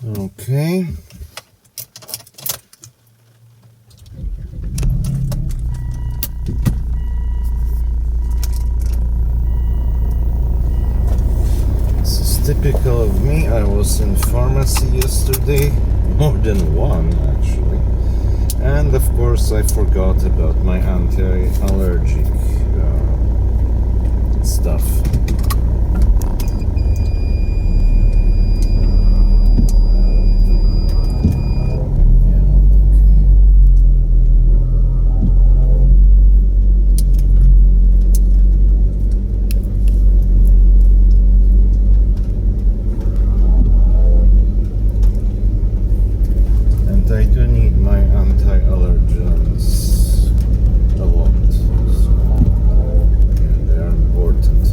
Okay. This is typical of me. I was in pharmacy yesterday, more than one actually, and of course I forgot about my anti-allergic stuff. I do need my anti-allergens a lot, so yeah, they are important.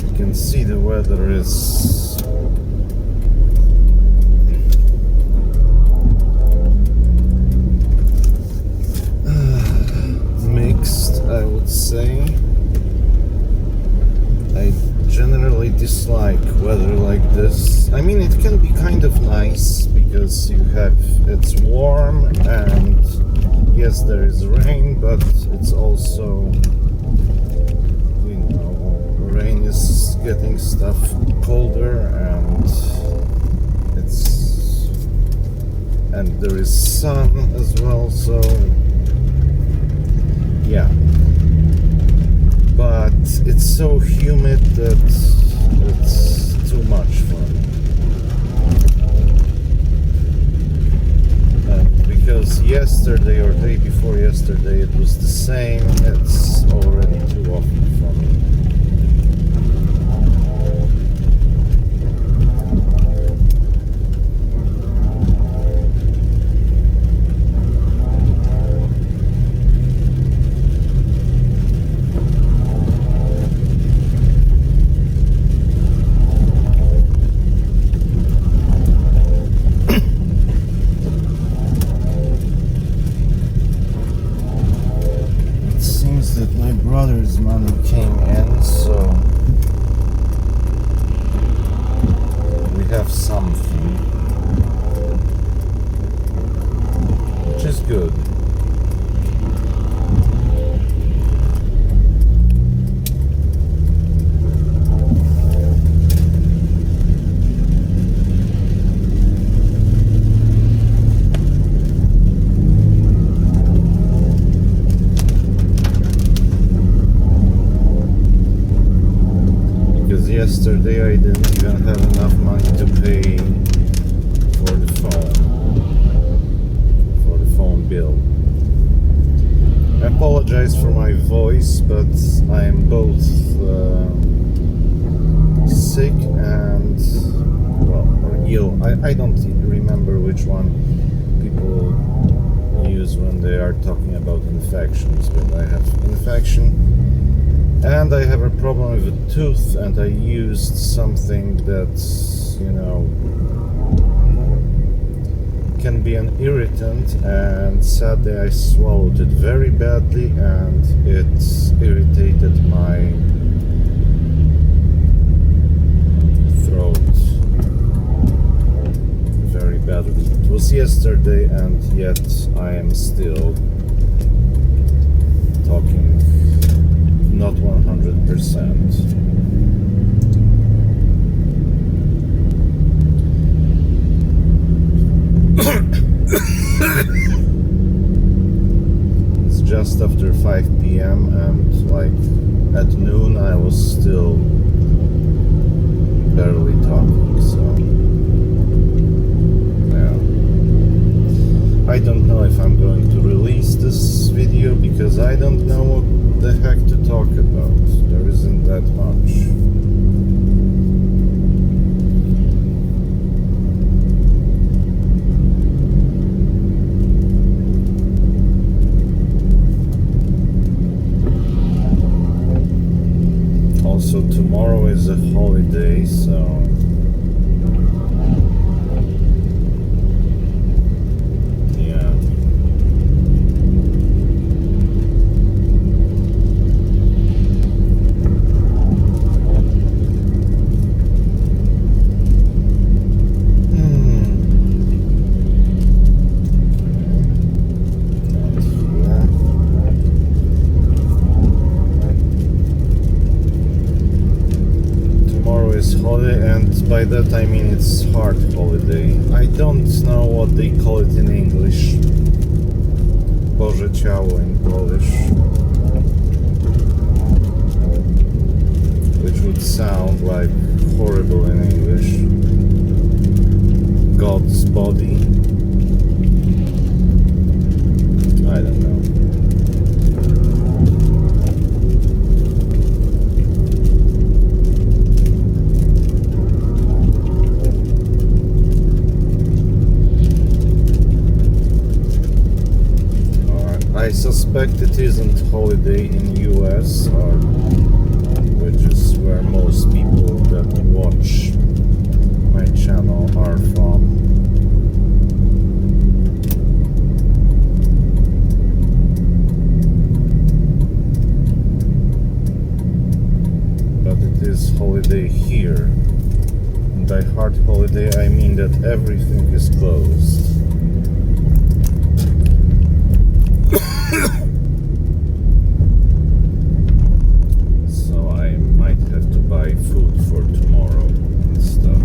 You can see the weather is mixed, I would say. I generally dislike weather like this. I mean, it can be kind of nice because it's warm and yes, there is rain, but it's also, rain is getting stuff colder and there is sun as well, so yeah. But it's so humid that it's too much for me. And because yesterday or day before yesterday it was the same, it's already too often for me. That my brother's money came in, so we have something, which is good. Yesterday I didn't even have enough money to pay for the phone bill. I apologize for my voice, but I am both sick and, or ill. I don't remember which one people use when they are talking about infections, but I have infection. And I have a problem with a tooth, and I used something that's, can be an irritant, and sadly I swallowed it very badly, and it irritated my throat very badly. It was yesterday, and yet I am still talking not 100%. It's just after 5 p.m. and like at noon I was still barely talking, so yeah. I don't know if I'm going to release this video because I don't know what the heck to talk about. There isn't that much. Also, tomorrow is a holiday, so holiday, and by that I mean it's hard holiday. I don't know what they call it in English. Boże ciało in Polish. Which would sound like horrible in English. God's body. I don't know. I suspect it isn't holiday in US, which is where most people that watch my channel are from. But it is holiday here. And by hard holiday I mean that everything is closed. So I might have to buy food for tomorrow and stuff.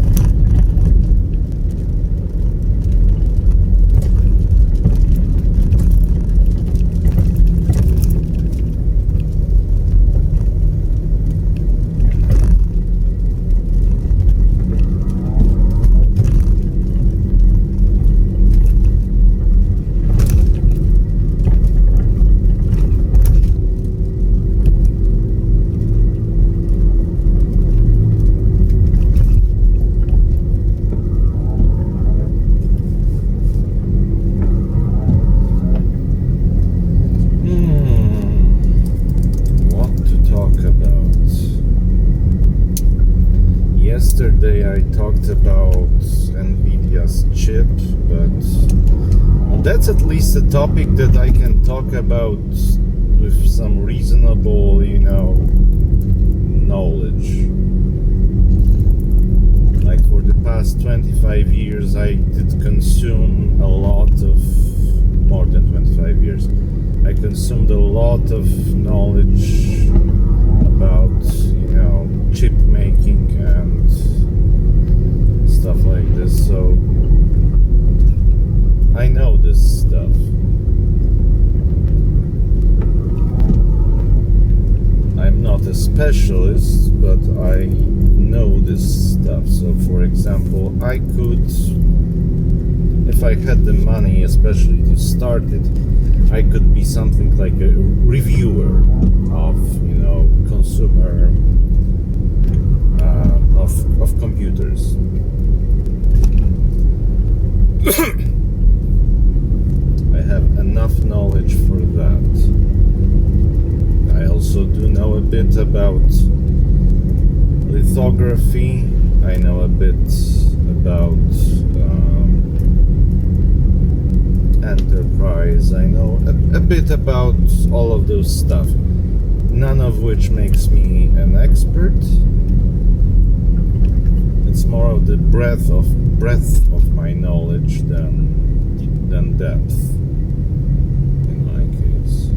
Yesterday I talked about Nvidia's chip, but that's at least a topic that I can talk about with some reasonable, knowledge. Like for the past 25 years I did consume a lot of, more than 25 years, I consumed a lot of knowledge about, chip making and stuff like this, so I know this stuff. I'm not a specialist, but I know this stuff. So for example, I could, if I had the money especially to start it, I could be something like a reviewer of, consumer of computers. I have enough knowledge for that. I also do know a bit about lithography. I know a bit about enterprise. I know a bit about all of those stuff. None of which makes me an expert. It's more of the breadth of my knowledge than depth in my case.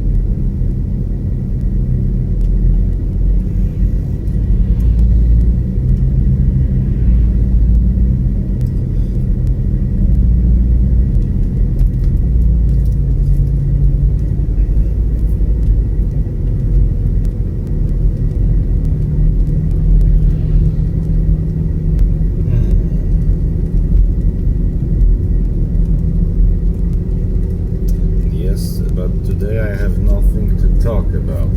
But today I have nothing to talk about.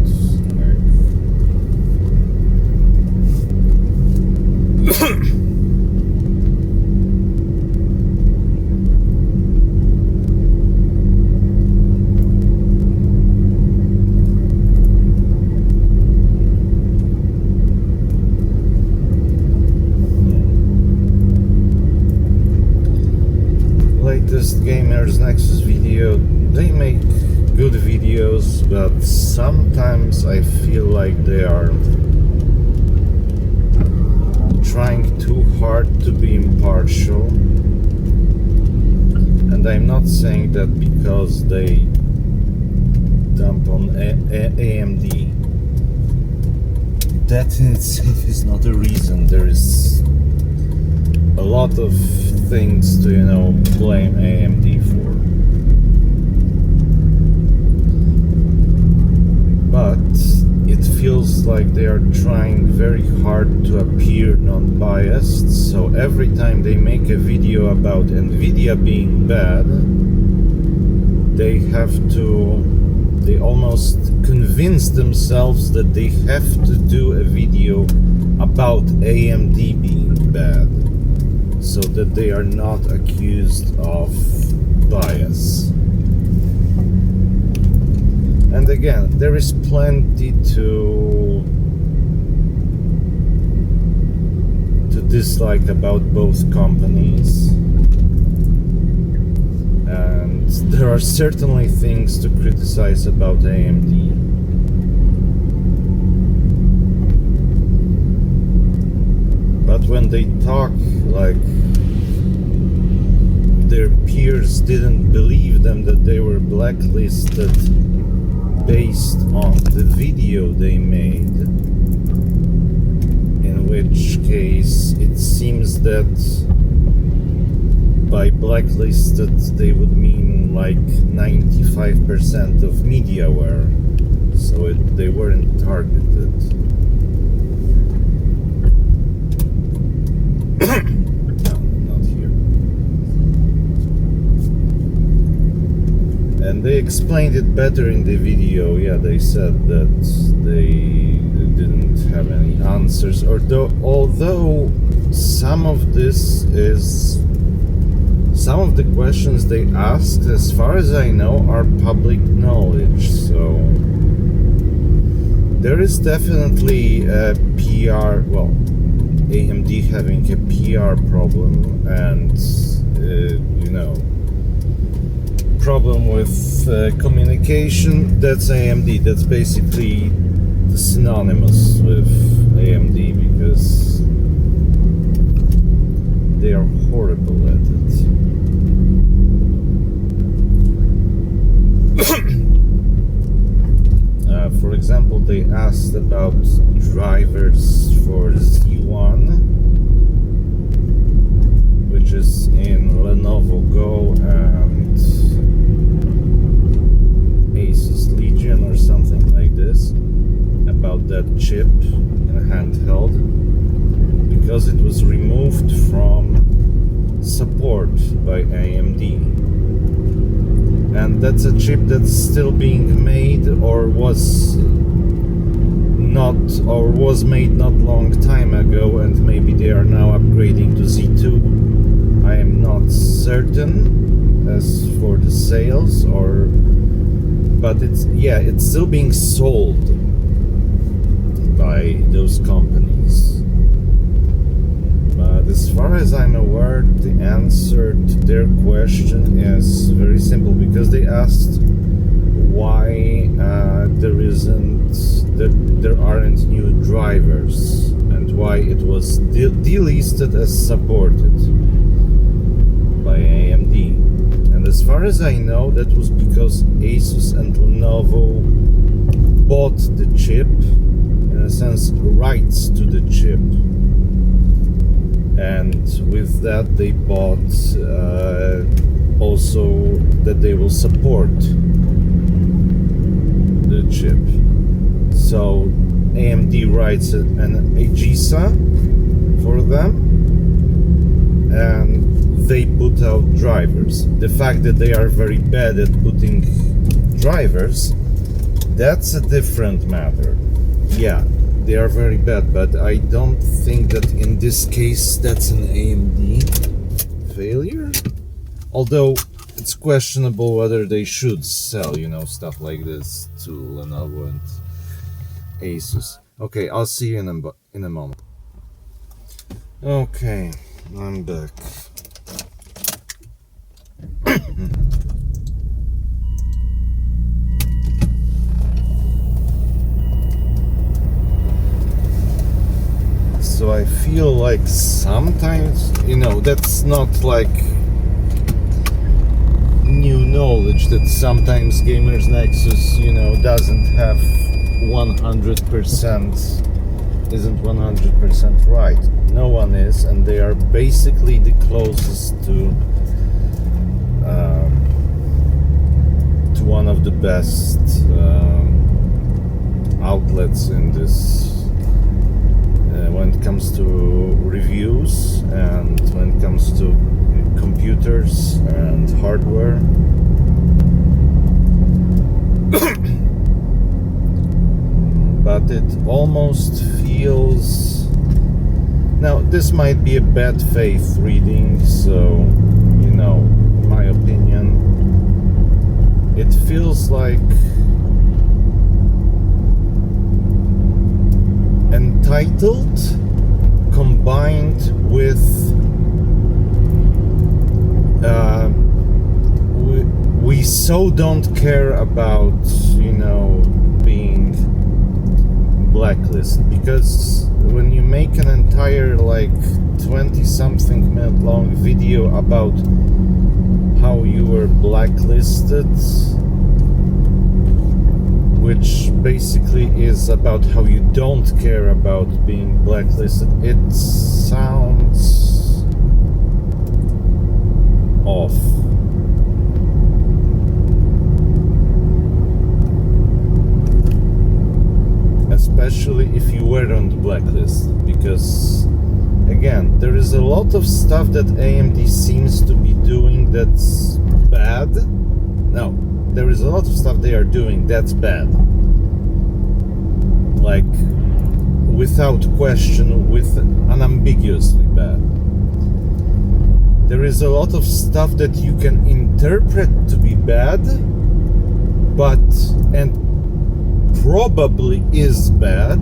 Latest Gamers Nexus video, they make good videos, but sometimes I feel like they are trying too hard to be impartial, and I'm not saying that because they dump on AMD. that in itself is not a reason. There is a lot of things to, blame AMD for. But it feels like they are trying very hard to appear non-biased, so every time they make a video about Nvidia being bad, they almost convince themselves that they have to do a video about AMD being bad, so that they are not accused of bias. And again, there is plenty to dislike about both companies, and there are certainly things to criticize about AMD. But when they talk like their peers didn't believe them, that they were blacklisted based on the video they made, in which case it seems that by blacklisted they would mean like 95% of MediaWare, so they weren't targeted. No, not here. And they explained it better in the video. Yeah, they said that they didn't have any answers, although some of the questions they asked, as far as I know, are public knowledge, so there is definitely a PR, AMD having a PR problem, and problem with communication. That's AMD. That's basically synonymous with AMD, because they are horrible at it. For example, they asked about drivers for Z1, which is in Lenovo Go and Asus Legion or something like this, about that chip in a handheld, because it was removed from support by AMD. And that's a chip that's still being made, or was made not long time ago, and maybe they are now upgrading to Z2. I am not certain as for the sales, but it's still being sold by those companies. But as far as I'm aware, the answer to their question is very simple, because they asked why there aren't new drivers, and why it was delisted as supported by AMD. And as far as I know, that was because Asus and Lenovo bought the chip, in a sense, rights to the chip. And with that, they bought also that they will support the chip. So AMD writes an AGISA for them, and they put out drivers. The fact that they are very bad at putting drivers, that's a different matter. Yeah, they are very bad, but I don't think that in this case that's an AMD failure. Although it's questionable whether they should sell, stuff like this to Lenovo and Asus. Okay, I'll see you in a moment. Okay, I'm back. So I feel like sometimes, that's not like new knowledge, that sometimes Gamers Nexus, doesn't have 100% isn't 100% right. No one is, and they are basically the closest to one of the best outlets in this when it comes to reviews and when it comes to computers and hardware. But it almost feels... Now, this might be a bad faith reading, so, you know, in my opinion, it feels like entitled combined with we so don't care about, you know, being blacklisted, because when you make an entire like 20-something minute long video about how you were blacklisted, which basically is about how you don't care about being blacklisted, it sounds off. Especially if you were on the blacklist, because again, there is a lot of stuff that AMD seems to be doing that's bad. No, there is a lot of stuff they are doing that's bad. Like, without question, unambiguously bad. There is a lot of stuff that you can interpret to be bad, and probably is bad,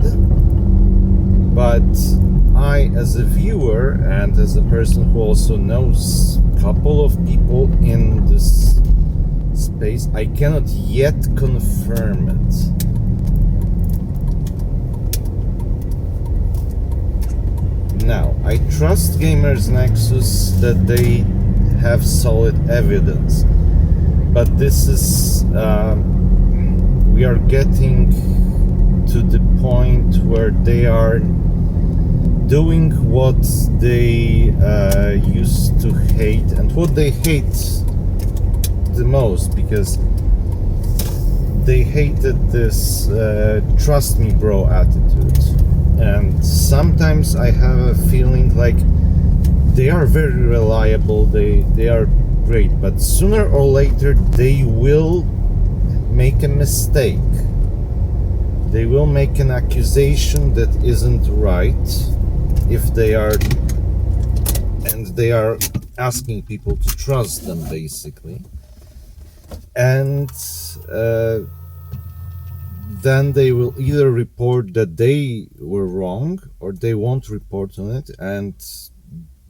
but I, as a viewer and as a person who also knows a couple of people in this space, I cannot yet confirm it. Now, I trust Gamers Nexus that they have solid evidence, but this is we are getting to the point where they are doing what they used to hate, and what they hate the most, because they hated this trust me bro attitude. And sometimes I have a feeling like they are very reliable, they are great, but sooner or later they will make a mistake. They will make an accusation that isn't right if they are asking people to trust them, basically. And then they will either report that they were wrong, or they won't report on it, and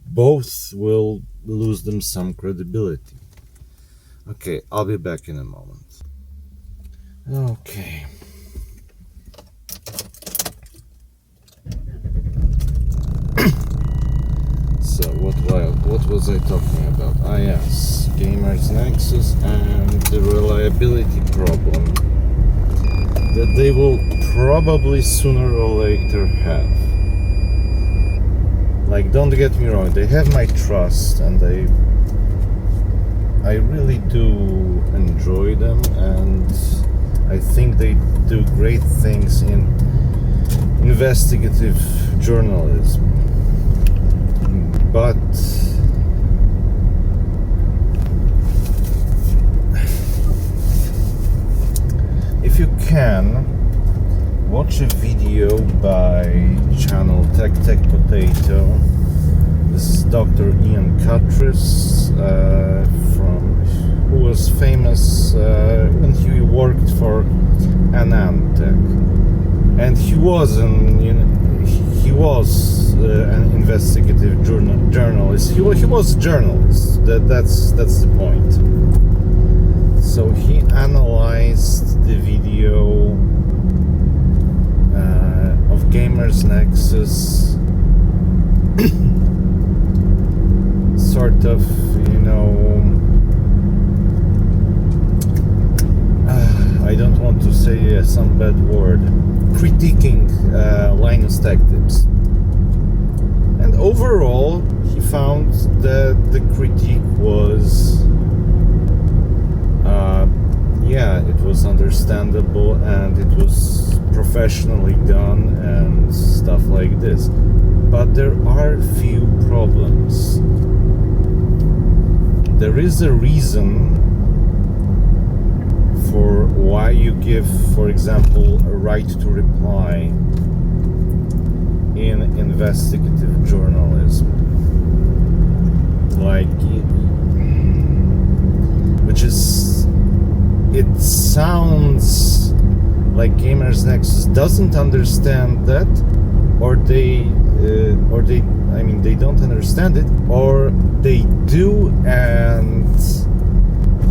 both will lose them some credibility. Okay, I'll be back in a moment. Okay. So what was I talking about? Ah yes, Gamers Nexus and the reliability problem that they will probably sooner or later have. Like, don't get me wrong, they have my trust, and I really do enjoy them, and I think they do great things in investigative journalism. But if you can, watch a video by channel Tech Potato. This is Dr. Ian Cuttress, who was famous when he worked for Anantech, and he was an investigative journalist. He was a journalist. That's the point. So he analyzed the video of Gamers Nexus, sort of, you know, I don't want to say some bad word, critiquing Linus Tech times. And overall, he found that the critique was, yeah, it was understandable and it was professionally done and stuff like this. But there are few problems. There is a reason for why you give, for example, a right to reply in investigative journalism, like, which is, it sounds like Gamers Nexus doesn't understand that, or they I mean, they don't understand it, or they do, and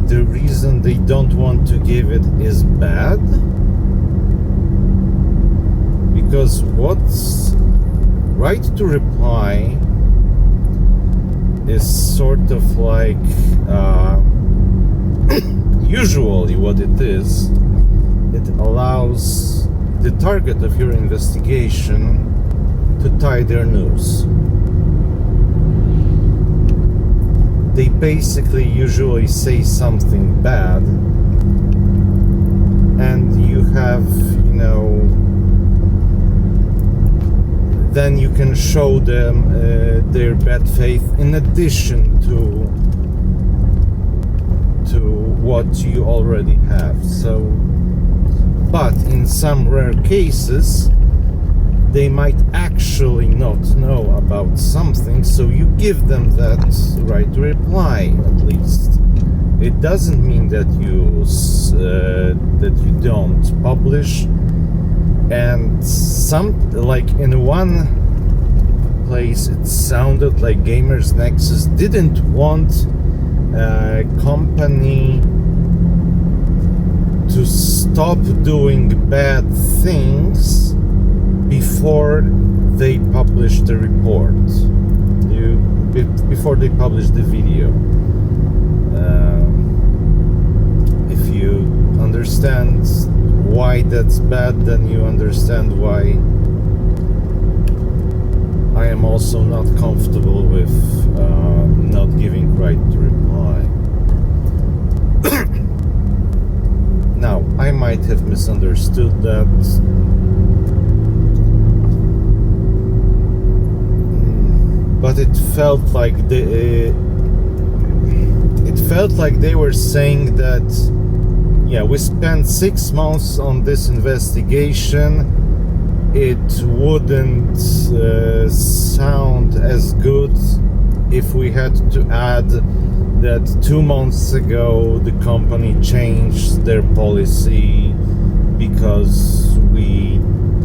the reason they don't want to give it is bad. Because what's right to reply is sort of like, usually what it is, it allows the target of your investigation to tie their noose. They basically usually say something bad, and you have, you know, then you can show them their bad faith in addition to what you already have. So, but in some rare cases, they might actually not know about something, so you give them that right to reply, at least. It doesn't mean that you don't publish. And some, like in one place, it sounded like Gamers Nexus didn't want a company to stop doing bad things before they publish the report, before they publish the video. If you understand why that's bad, then you understand why I am also not comfortable with not giving right to reply. Now, I might have misunderstood that. But it felt like they were saying that, yeah, we spent 6 months on this investigation. It wouldn't sound as good if we had to add that 2 months ago the company changed their policy because we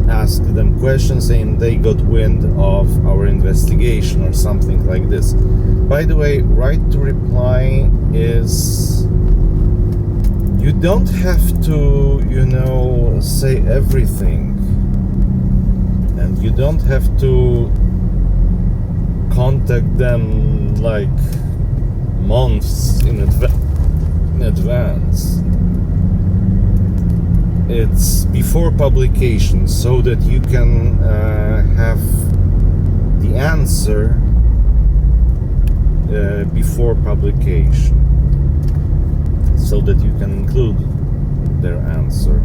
asked them questions and they got wind of our investigation or something like this. By the way, right to reply is, you don't have to, you know, say everything, and you don't have to contact them like months in advance. It's before publication, so that you can have the answer before publication, so that you can include their answer.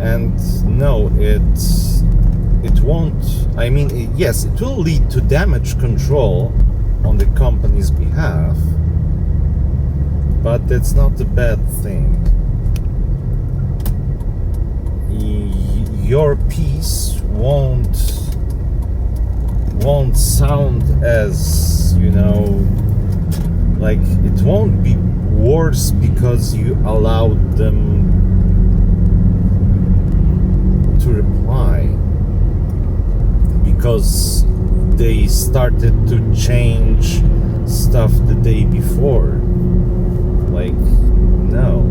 And no, it won't, I mean, yes, it will lead to damage control on the company's behalf, but that's not a bad thing. Your piece won't sound as, you know, like, it won't be worse because you allowed them to reply, because they started to change stuff the day before. Like, no,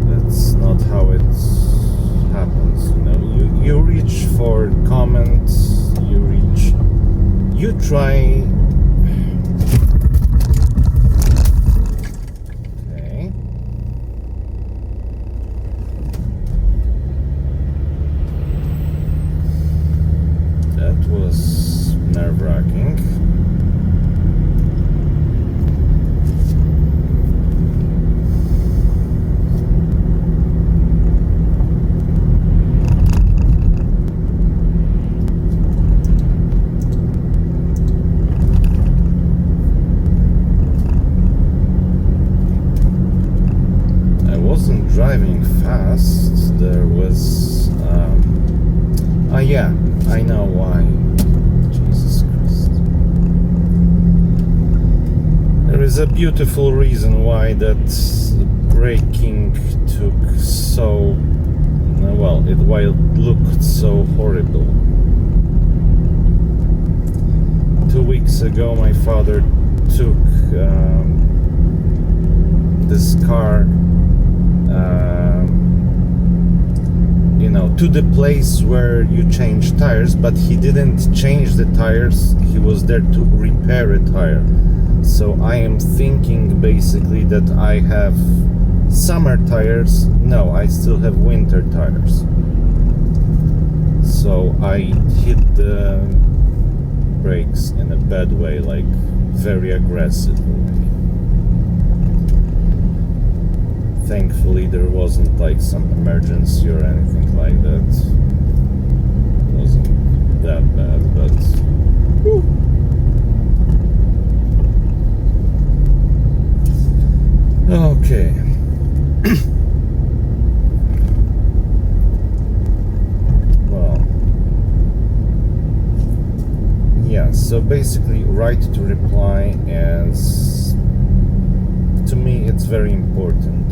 that's not how it happens. You know, you reach for comments, you try. Okay. Yeah, I know why. Jesus Christ. There is a beautiful reason why that braking took so... well, why it looked so horrible. 2 weeks ago my father took this car you know, to the place where you change tires, but he didn't change the tires, he was there to repair a tire. So I am thinking basically that I have summer tires. No, I still have winter tires. So I hit the brakes in a bad way, like very aggressive way. Thankfully there wasn't like some emergency or anything like that. It wasn't that bad, but whew. Okay. Well, yeah, so basically right to reply is, to me, it's very important.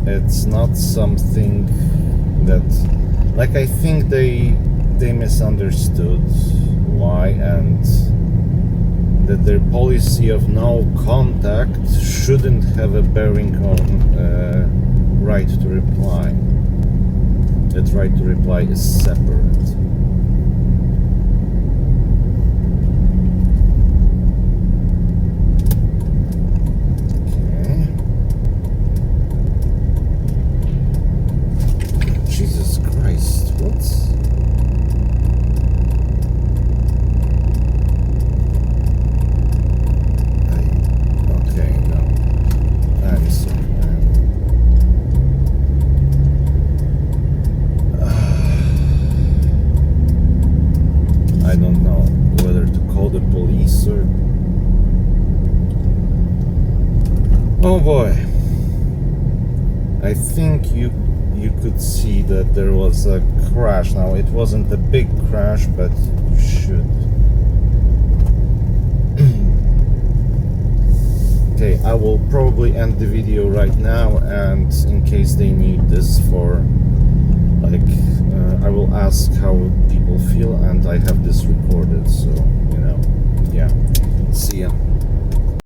It's not something that, like, I think they misunderstood why, and that their policy of no contact shouldn't have a bearing on right to reply. That right to reply is separate. I don't know whether to call the police or... Oh boy. I think you could see that there was a crash. Now, it wasn't a big crash, but you should. Okay, I will probably end the video right now, and in case they need this for, like, I will ask how people feel, and I have this recorded, so, you know, yeah. See ya.